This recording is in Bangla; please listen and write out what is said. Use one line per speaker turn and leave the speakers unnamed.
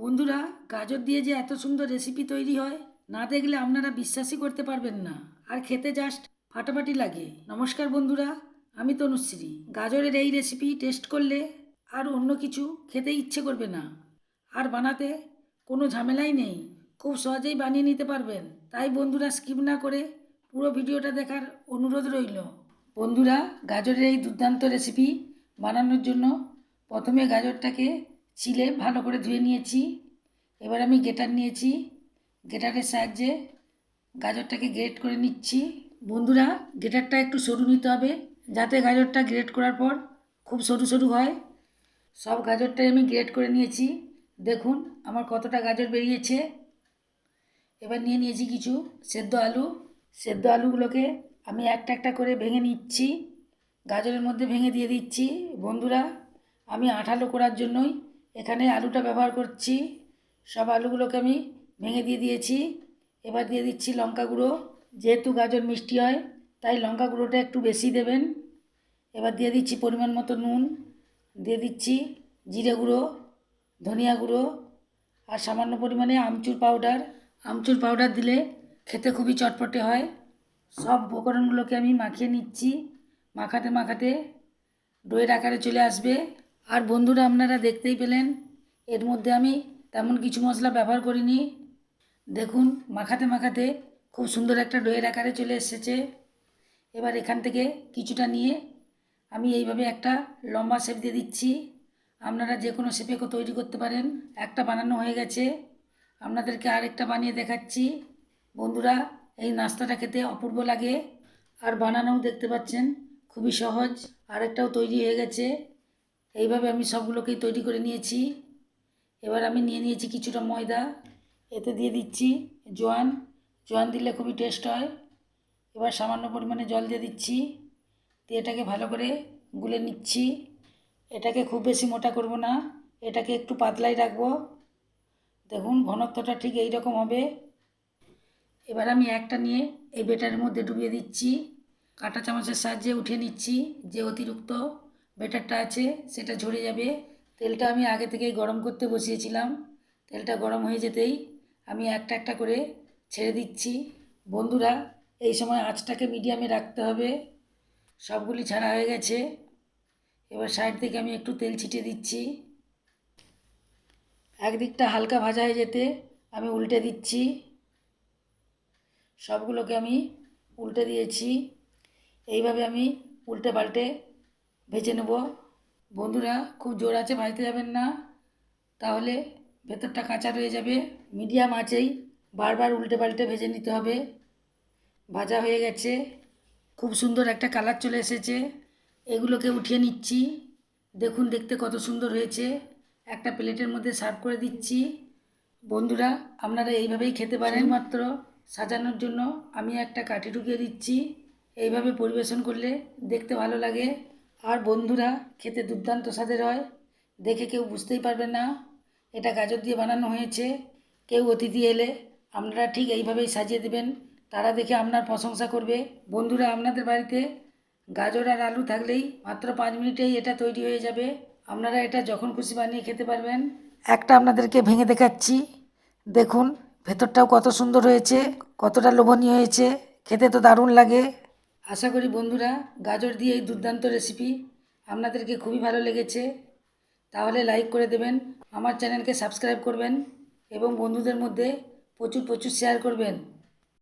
বন্ধুরা, গাজর দিয়ে যে এত সুন্দর রেসিপি তৈরি হয় না দেখলে আপনারা বিশ্বাসই করতে পারবেন না, আর খেতে জাস্ট ফাটাফাটি লাগে। নমস্কার বন্ধুরা, আমি তনুশ্রী। গাজরের এই রেসিপি টেস্ট করলে আর অন্য কিছু খেতে ইচ্ছে করবে না, আর বানাতে কোনো ঝামেলাই নেই, খুব সহজেই বানিয়ে নিতে পারবেন। তাই বন্ধুরা, স্কিপ না করে পুরো ভিডিওটা দেখার অনুরোধ রইল। বন্ধুরা, গাজরের এই দুর্দান্ত রেসিপি বানানোর জন্য প্রথমে গাজরটাকে ছিলে ভালো করে ধুয়ে নিয়েছি। এবার আমি গ্রেটার নিয়েছি, গ্রেটারের সাহায্যে গাজরটাকে গ্রেট করে নিচ্ছি। বন্ধুরা, গ্রেটারটা একটু সরু নিতে হবে, যাতে গাজরটা গ্রেট করার পর খুব সরু সরু হয়। সব গাজরটাই আমি গ্রেট করে নিয়েছি। দেখুন আমার কতটা গাজর বেরিয়েছে। এবার নিয়ে নিয়েছি কিছু সেদ্ধ আলু। সেদ্ধ আলুগুলোকে আমি একটা একটা করে ভেঙে নিচ্ছি, গাজরের মধ্যে ভেঙে দিয়ে দিচ্ছি। বন্ধুরা, আমি আঠালো করার জন্যই এখানে আলুটা ব্যবহার করছি। সব আলুগুলোকে আমি ভেঙে দিয়ে দিয়েছি। এবার দিয়ে দিচ্ছি লঙ্কা গুঁড়ো। যেহেতু গাজর মিষ্টি হয় তাই লঙ্কা গুঁড়োটা একটু বেশি দেবেন। এবার দিয়ে দিচ্ছি পরিমাণ মতো নুন, দিয়ে দিচ্ছি জিরে গুঁড়ো, ধনিয়া গুঁড়ো আর সামান্য পরিমাণে আমচুর পাউডার। আমচুর পাউডার দিলে খেতে খুবই চটপটে হয়। সব উপকরণগুলোকে আমি মাখিয়ে নিচ্ছি। মাখাতে মাখাতে ডোয়ের আকারে চলে আসবে। আর বন্ধুরা, আপনারা দেখতেই পেলেন এর মধ্যে আমি তেমন কিছু মশলা ব্যবহার করিনি। দেখুন মাখাতে মাখাতে খুব সুন্দর একটা ডোয়ের আকারে চলে এসেছে। এবার এখান থেকে কিছুটা নিয়ে আমি এইভাবে একটা লম্বা শেপ দিয়ে দিচ্ছি। আপনারা যে কোনো শেপে তৈরি করতে পারেন। একটা বানানো হয়ে গেছে, আপনাদেরকে আরেকটা বানিয়ে দেখাচ্ছি। বন্ধুরা, এই নাস্তাটা খেতে অপূর্ব লাগে, আর বানানোও দেখতে পাচ্ছেন খুবই সহজ। আরেকটাও তৈরি হয়ে গেছে। এইভাবে আমি সবগুলোকেই তৈরি করে নিয়েছি। এবার আমি নিয়ে নিয়েছি কিছুটা ময়দা, এতে দিয়ে দিচ্ছি জোয়ান। জোয়ান দিলে খুবই টেস্ট হয়। এবার সামান্য পরিমাণে জল দিয়ে দিচ্ছি, দিয়ে এটাকে ভালো করে গুলে নিচ্ছি। এটাকে খুব বেশি মোটা করব না, এটাকে একটু পাতলাই রাখবো। দেখুন ঘনত্বটা ঠিক এই রকম হবে। এবার আমি একটা নিয়ে এই বেটারের মধ্যে ডুবিয়ে দিচ্ছি, কাঁটা চামচের সাহায্যে উঠিয়ে নিচ্ছি। যে অতিরিক্ত বেটারটা আছে সেটা ঝরে যাবে। তেলটা আমি আগে থেকেই গরম করতে বসিয়েছিলাম। তেলটা গরম হয়ে যেতেই আমি একটা একটা করে ছেড়ে দিচ্ছি। বন্ধুরা, এই সময় আঁচটাকে মিডিয়ামে রাখতে হবে। সবগুলি ছাড়া হয়ে গেছে। এবার সাইড থেকে আমি একটু তেল ছিটিয়ে দিচ্ছি। একদিকটা হালকা ভাজা হয়ে যেতে আমি উল্টে দিচ্ছি। সবগুলোকে আমি উল্টে দিয়েছি। এইভাবে আমি উল্টে পাল্টে ভেজে নেব। বন্ধুরা, খুব জোর আঁচে ভাজতে যাবেন না, তাহলে ভেতরটা কাঁচা রয়ে যাবে। মিডিয়াম আঁচেই বারবার উল্টে পাল্টে ভেজে নিতে হবে। ভাজা হয়ে গেছে, খুব সুন্দর একটা কালার চলে এসেছে। এগুলোকে উঠিয়ে নিচ্ছি। দেখুন দেখতে কত সুন্দর হয়েছে। একটা প্লেটের মধ্যে সার্ভ করে দিচ্ছি। বন্ধুরা, আপনারা এইভাবেই খেতে পারেন। মাত্র সাজানোর জন্য আমি একটা কাঠি ঢুকিয়ে দিচ্ছি। এইভাবে পরিবেশন করলে দেখতে ভালো লাগে, আর বন্ধুরা খেতে দুর্দান্ত স্বাদের হয়। দেখে কেউ বুঝতেই পারবে না এটা গাজর দিয়ে বানানো হয়েছে। কেউ অতিথি এলে আপনারা ঠিক এইভাবেই সাজিয়ে দেবেন, তারা দেখে আপনার প্রশংসা করবে। বন্ধুরা, আপনাদের বাড়িতে গাজর আর আলু থাকলেই মাত্র 5 মিনিটেই এটা তৈরি হয়ে যাবে। আপনারা এটা যখন খুশি বানিয়ে খেতে পারবেন। একটা আপনাদেরকে ভেঙে দেখাচ্ছি। দেখুন ভেতরটাও কত সুন্দর হয়েছে, কতটা লোভনীয় হয়েছে, খেতে তো দারুণ লাগে। আশা করি বন্ধুরা, গাজর দিয়ে এই দুর্দান্ত রেসিপি আপনাদেরকে খুবই ভালো লেগেছে। তাহলে লাইক করে দেবেন, আমার চ্যানেলকে সাবস্ক্রাইব করবেন এবং বন্ধুদের মধ্যে প্রচুর প্রচুর শেয়ার করবেন।